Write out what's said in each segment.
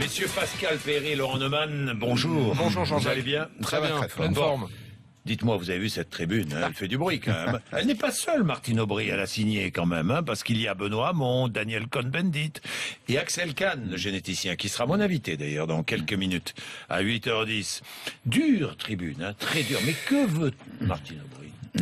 messieurs, Pascal Perry, Laurent Neumann, bonjour. Bonjour Jean-Jacques. Vous allez bien? Très bien, pleine Bon. forme. Dites-moi, vous avez vu cette tribune, hein, elle fait du bruit quand même. Elle n'est pas seule, Martine Aubry, à la signer quand même, hein, parce qu'il y a Benoît Hamon, Daniel Cohn-Bendit et Axel Kahn, le généticien, qui sera mon invité d'ailleurs dans quelques minutes, à 8h10. Dure tribune, hein, très dure. Mais que veut Martine Aubry?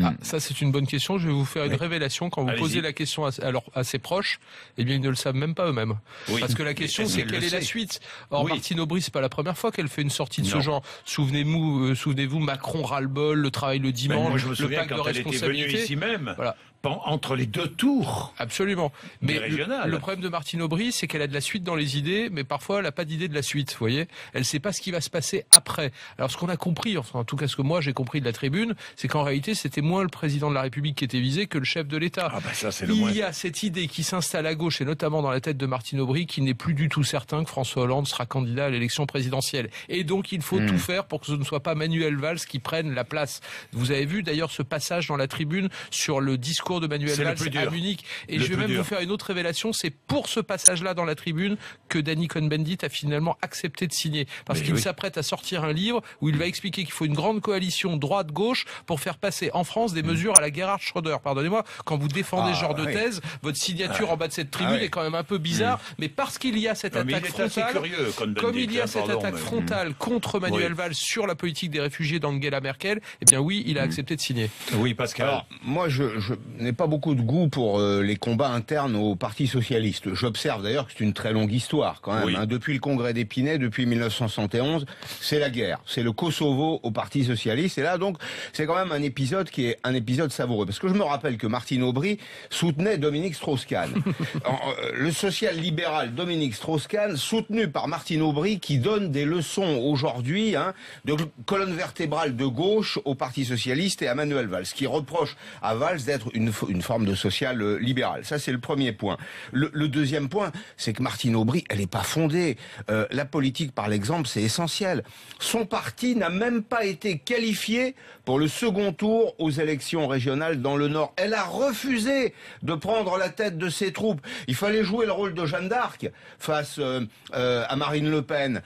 Ah, ça c'est une bonne question. Je vais vous faire une Oui. révélation. Quand vous Allez-y. posez la question à ses proches, eh bien ils ne le savent même pas eux-mêmes. Oui. Parce que la question Mais c'est elle quelle le est la sait. suite. Or Oui. Martine Aubry, c'est pas la première fois qu'elle fait une sortie de ce Non. genre. Souvenez-vous, Macron ras-le-bol, le travail le Ben, dimanche, moi je me le souviens pacte de quand elle était venue responsabilité. ici même, Voilà. entre les deux tours. Absolument. Mais Des régionales. le problème de Martine Aubry, c'est qu'elle a de la suite dans les idées, mais parfois elle n'a pas d'idée de la suite, vous voyez. Elle sait pas ce qui va se passer après. Alors ce qu'on a compris, enfin en tout cas ce que moi j'ai compris de la tribune, c'est qu'en réalité c'était moins le président de la République qui était visé que le chef de l'État. Ah bah ça c'est le Il moins. y a cette idée qui s'installe à gauche et notamment dans la tête de Martine Aubry qui n'est plus du tout certain que François Hollande sera candidat à l'élection présidentielle. Et donc il faut tout faire pour que ce ne soit pas Manuel Valls qui prenne la place. Vous avez vu d'ailleurs ce passage dans la tribune sur le discours de Manuel C'est le Valls plus dur. à Munich. Et Le je vais plus même dur. vous faire une autre révélation, c'est pour ce passage-là dans la tribune que Danny Cohn-Bendit a finalement accepté de signer. Parce Mais qu'il oui. s'apprête à sortir un livre où il va expliquer qu'il faut une grande coalition droite-gauche pour faire passer en France des mesures à la Gerhard Schröder. Pardonnez-moi, quand vous défendez ce genre de oui. thèse, votre signature en bas de cette tribune oui. est quand même un peu bizarre, mais parce qu'il y a cette Non, mais attaque il est assez frontale, curieux, Cohn-Bendit, comme il y a hein, cette pardon, attaque mais- frontale contre Manuel Oui. Valls sur la politique des réfugiés d'Angela Merkel, eh bien oui, il a accepté de signer. Oui, Pascal. Alors, moi, je n'ai pas beaucoup de goût pour les combats internes au Parti socialiste. J'observe d'ailleurs que c'est une très longue histoire, quand même. Oui. Hein. Depuis le congrès d'Épinay, depuis 1971, c'est la guerre. C'est le Kosovo au Parti socialiste. Et là, donc, c'est quand même un épisode qui est un épisode savoureux. Parce que je me rappelle que Martine Aubry soutenait Dominique Strauss-Kahn. Le social-libéral Dominique Strauss-Kahn, soutenu par Martine Aubry, qui donne des leçons aujourd'hui de colonne vertébrale de gauche au Parti socialiste et à Manuel Valls, qui reproche à Valls d'être une forme de social-libéral. Ça, c'est le premier point. Le deuxième point, c'est que Martine Aubry, elle n'est pas fondée. La politique, par l'exemple, c'est essentiel. Son parti n'a même pas été qualifié pour le second tour aux élections régionales dans le Nord. Elle a refusé de prendre la tête de ses troupes. Il fallait jouer le rôle de Jeanne d'Arc face à Marine Le Pen,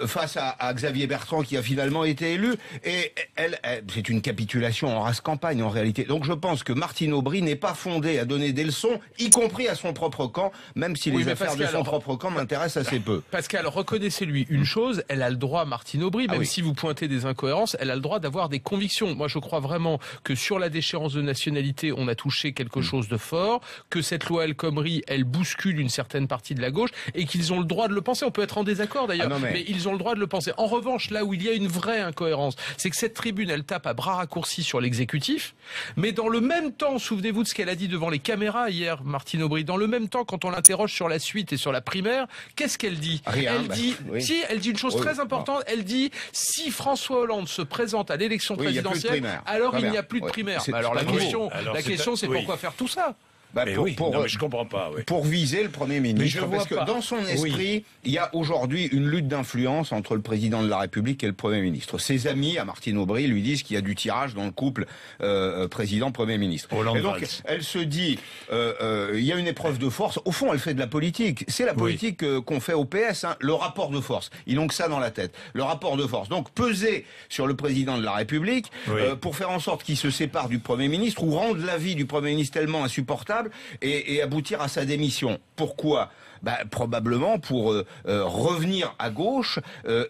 face à Xavier Bertrand qui a finalement été élu. Et elle c'est une capitulation en race campagne en réalité. Donc je pense que Martine Aubry n'est pas fondée à donner des leçons, y compris à son propre camp, même si Oui, les mais affaires de Pascal, son propre camp m'intéressent assez peu. Pascal, reconnaissez-lui une chose, elle a le droit, Martine Aubry, même oui. si vous pointez des incohérences, elle a le droit d'avoir des convictions. Moi, je crois vraiment que sur la déchéance de nationalité, on a touché quelque chose de fort, que cette loi El Khomri, elle bouscule une certaine partie de la gauche, et qu'ils ont le droit de le penser. On peut être en désaccord d'ailleurs, Ah non, mais- mais ils ont le droit de le penser. En revanche, là où il y a une vraie incohérence, c'est que cette tribune, elle tape à bras raccourcis sur l'exécutif, mais dans le même temps, souvenez-vous de ce qu'elle a dit devant les caméras hier, Martine Aubry, dans le même temps, quand on l'interroge sur la suite et sur la primaire, qu'est-ce qu'elle dit? Rien, Elle dit, oui. si, elle dit une chose Oui, très oui. importante, elle dit, si François Hollande se présente à l'élection Oui, il y a plus de présidentielle, primaire. alors Très il n'y bien. a plus de Oui. primaire. C'est Bah alors la pas nouveau. question, Alors, la c'est question, un- c'est oui. pourquoi faire tout ça? Bah, Mais oui, non, mais je comprends pas. Oui. pour viser le Premier Mais je ministre. vois Parce que pas. dans son esprit, Oui. il y a aujourd'hui une lutte d'influence entre le président de la République et le Premier ministre. Ses amis, à Martine Aubry, lui disent qu'il y a du tirage dans le couple président-Premier ministre. Hollande Et donc, Valls. elle se dit, il y a une épreuve de force. Au fond, elle fait de la politique. C'est la politique qu'on fait au PS, le rapport de force. Ils n'ont que ça dans la tête. Le rapport de force. Donc, peser sur le président de la République Oui. pour faire en sorte qu'il se sépare du Premier ministre ou rendre la vie du Premier ministre tellement insupportable et aboutir à sa démission. Pourquoi ? Probablement pour revenir à gauche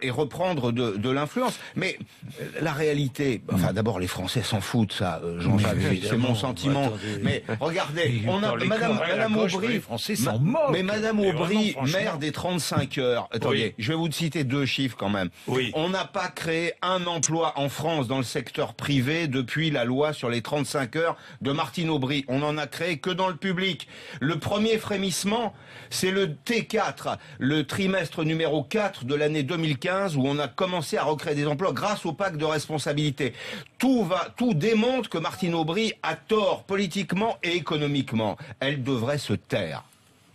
et reprendre de l'influence. Mais la réalité, enfin d'abord les Français s'en foutent, ça, Jean-Jacques, c'est évidemment. mon sentiment. Attendez. Mais regardez, on a Dans les Madame querelles à gauche, Aubry, les Français s'en moquent. mais Madame Mais Aubry, vraiment, franchement. maire des 35 heures. Attendez, Oui. je vais vous citer 2 chiffres quand même. Oui. On n'a pas créé un emploi en France dans le secteur privé depuis la loi sur les 35 heures de Martine Aubry. On n'en a créé que dans le public. Le premier frémissement, c'est le T4, le trimestre numéro 4 de l'année 2015 où on a commencé à recréer des emplois grâce au pacte de responsabilité. Tout démontre que Martine Aubry a tort politiquement et économiquement. Elle devrait se taire.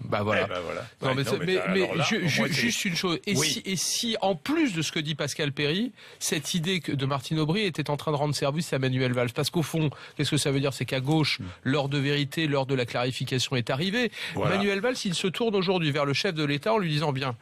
Bah voilà. Eh ben voilà. Non, Ouais, mais, non, mais alors là, au moins, juste une chose. Oui. Et si, en plus de ce que dit Pascal Perry, cette idée de Martine Aubry était en train de rendre service à Manuel Valls, parce qu'au fond, qu'est-ce que ça veut dire? C'est qu'à gauche, l'heure de vérité, l'heure de la clarification est arrivée. Voilà. Manuel Valls, il se tourne aujourd'hui vers le chef de l'État en lui disant bien,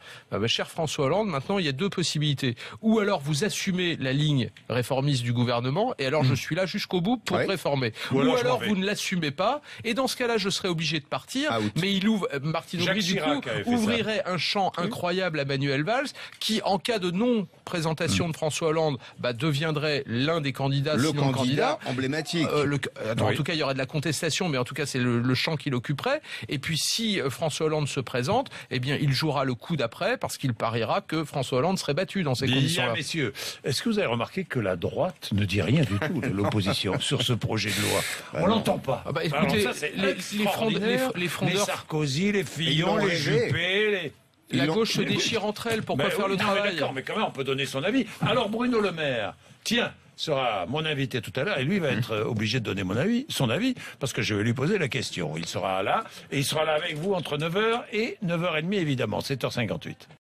cher François Hollande, maintenant il y a deux possibilités. Ou alors vous assumez la ligne réformiste du gouvernement, et alors je suis là jusqu'au bout pour réformer. Ou alors vous ne l'assumez pas, et dans ce cas-là, je serai obligé de partir. Mais il ouvre, Martine Aubry, du coup, ouvrirait un champ incroyable à Manuel Valls, qui, en cas de non-présentation de François Hollande, deviendrait l'un des candidats, le sinon candidat emblématique. En tout cas, il y aurait de la contestation, mais en tout cas, c'est le champ qu'il occuperait. Et puis, si François Hollande se présente, eh bien, il jouera le coup d'après, parce qu'il pariera que François Hollande serait battu dans ces conditions-là. Bien, messieurs, est-ce que vous avez remarqué que la droite ne dit rien du tout de l'opposition sur ce projet de loi? On l'entend pas. Écoutez, Alors ça, les frondeurs, les Sarkozy, les Fillon, les Juppé, la gauche se déchire entre elles. Pourquoi faire le travail? D'accord, mais quand même, on peut donner son avis. Alors Bruno Le Maire, tiens, sera mon invité tout à l'heure et lui va être obligé de donner son avis parce que je vais lui poser la question. Il sera là et il sera là avec vous entre 9h et 9h30 évidemment, 7h58.